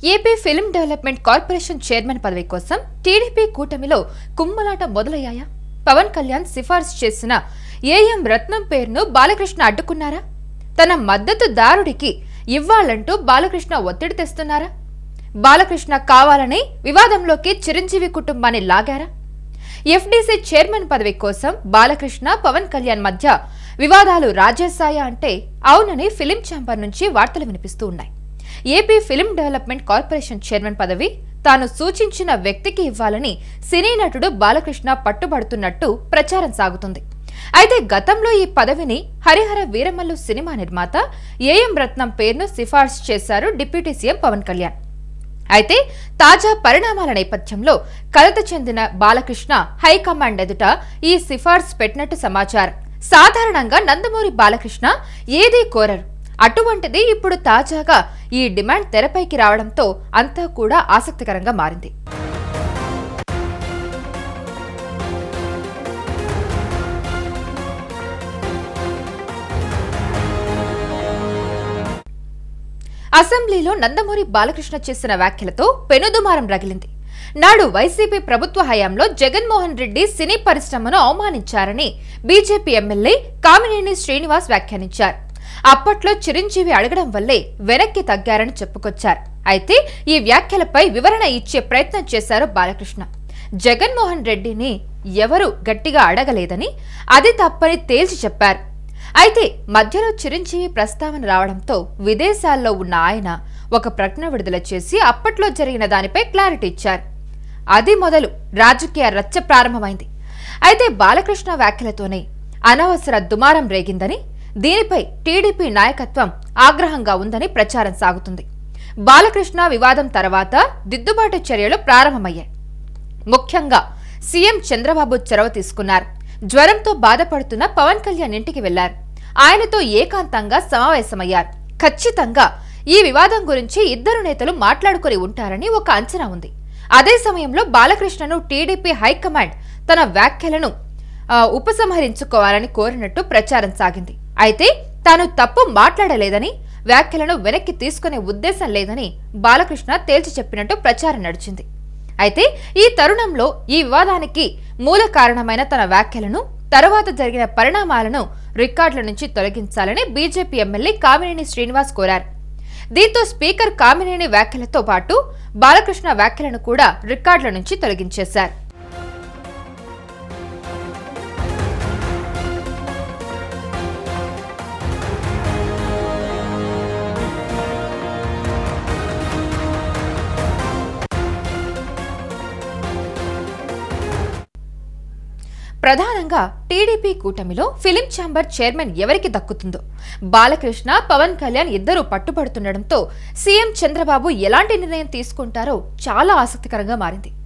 AP film development corporation chairman పదవి కోసం TDP కూటమిలో కుమ్మలాట మొదలయ్యాయా? పవన్ కళ్యాణ్ సిఫార్సు చేసిన ఏఎం రత్నం పేరును బాలకృష్ణ అడ్డుకున్నారా? తన మద్దతుదారుడికి ఇవ్వాలంటూ బాలకృష్ణ ఒత్తిడి తెస్తున్నారా? బాలకృష్ణ కావాలని వివాదంలోకి చిరంజీవి కుటుంబాన్ని లాగారా? ఎఫ్డీసీ చైర్మన్ పదవి కోసం బాలకృష్ణ పవన్ కళ్యాణ్ మధ్య వివాదాలు రాజేశాయా అంటే అవునని ఫిలిం ఛాంబర్ నుంచి వార్తలు వినిపిస్తూ ఉన్నాయి. AP film development corporation chairman పదవి తాను సూచించిన వ్యక్తికి ఇవ్వాలని సినీ నటుడు బాలకృష్ణ పట్టుబడుతున్నట్టు ప్రచారం సాగుతుంది. అయితే గతంలో ఈ పదవిని హరిహర వీరమల్లు సినిమా నిర్మాత ఏఎం రత్నం పేరును సిఫార్సు చేశారు డిప్యూటీ సీఎం పవన్ కళ్యాణ్. అయితే తాజా పరిణామాల నేపథ్యంలో కలత చెందిన బాలకృష్ణ హైకమాండ్ ఎదుట ఈ సిఫార్సు పెట్టినట్టు సమాచారం. సాధారణంగా నందమూరి బాలకృష్ణ ఏదీ కోరరు. అటువంటిది ఇప్పుడు తాజాగా ఈ డిమాండ్ తెరపైకి రావడంతో అంతా కూడా ఆసక్తికరంగా మారింది. అసెంబ్లీలో నందమూరి బాలకృష్ణ చేసిన వ్యాఖ్యలతో పెనుదుమారం రగిలింది. నాడు వైసీపీ ప్రభుత్వ హయాంలో జగన్మోహన్ రెడ్డి సినీ పరిశ్రమను అవమానించారని బీజేపీ ఎమ్మెల్యే కామినేని శ్రీనివాస్ వ్యాఖ్యానించారు. అప్పట్లో చిరంజీవి అడగడం వల్లే వెనక్కి తగ్గారని చెప్పుకొచ్చారు. అయితే ఈ వ్యాఖ్యలపై వివరణ ఇచ్చే ప్రయత్నం చేశారు బాలకృష్ణ. జగన్మోహన్ రెడ్డిని ఎవరు గట్టిగా అడగలేదని, అది తప్పని తేల్చి చెప్పారు. అయితే మధ్యలో చిరంజీవి ప్రస్తావన రావడంతో విదేశాల్లో ఉన్న ఆయన ఒక ప్రకటన విడుదల చేసి అప్పట్లో జరిగిన దానిపై క్లారిటీ ఇచ్చారు. అది మొదలు రాజకీయ రచ్చ ప్రారంభమైంది. అయితే బాలకృష్ణ వ్యాఖ్యలతోనే అనవసర దుమారం రేగిందని, దీనిపై టీడీపీ నాయకత్వం ఆగ్రహంగా ఉందని ప్రచారం సాగుతుంది. బాలకృష్ణ వివాదం తర్వాత దిద్దుబాటు చర్యలు ప్రారంభమయ్యాయి. ముఖ్యంగా సీఎం చంద్రబాబు చొరవ తీసుకున్నారు. జ్వరంతో బాధపడుతున్న పవన్ కళ్యాణ్ ఇంటికి వెళ్లారు. ఆయనతో ఏకాంతంగా సమావేశమయ్యారు. ఖచ్చితంగా ఈ వివాదం గురించి ఇద్దరు నేతలు మాట్లాడుకుని ఉంటారని ఒక అంచనా ఉంది. అదే సమయంలో బాలకృష్ణను టీడీపీ హైకమాండ్ తన వ్యాఖ్యలను ఉపసంహరించుకోవాలని కోరినట్టు ప్రచారం సాగింది. అయితే తాను తప్పు మాట్లాడలేదని, వ్యాఖ్యలను వెనక్కి తీసుకునే ఉద్దేశం లేదని బాలకృష్ణ తేల్చి చెప్పినట్టు ప్రచారం నడిచింది. అయితే ఈ తరుణంలో ఈ వివాదానికి మూల కారణమైన తన వ్యాఖ్యలను, తర్వాత జరిగిన పరిణామాలను రికార్డుల నుంచి తొలగించాలని బీజేపీ ఎమ్మెల్యే కామినేని శ్రీనివాస్ కోరారు. దీంతో స్పీకర్ కామినేని వ్యాఖ్యలతో పాటు బాలకృష్ణ వ్యాఖ్యలను కూడా రికార్డుల నుంచి తొలగించేశారు. ప్రధానంగా టీడీపీ కూటమిలో ఫిలిం ఛాంబర్ చైర్మన్ ఎవరికి దక్కుతుందో బాలకృష్ణ, పవన్ కళ్యాణ్ ఇద్దరూ పట్టుబడుతుండటంతో సీఎం చంద్రబాబు ఎలాంటి నిర్ణయం తీసుకుంటారో చాలా ఆసక్తికరంగా మారింది.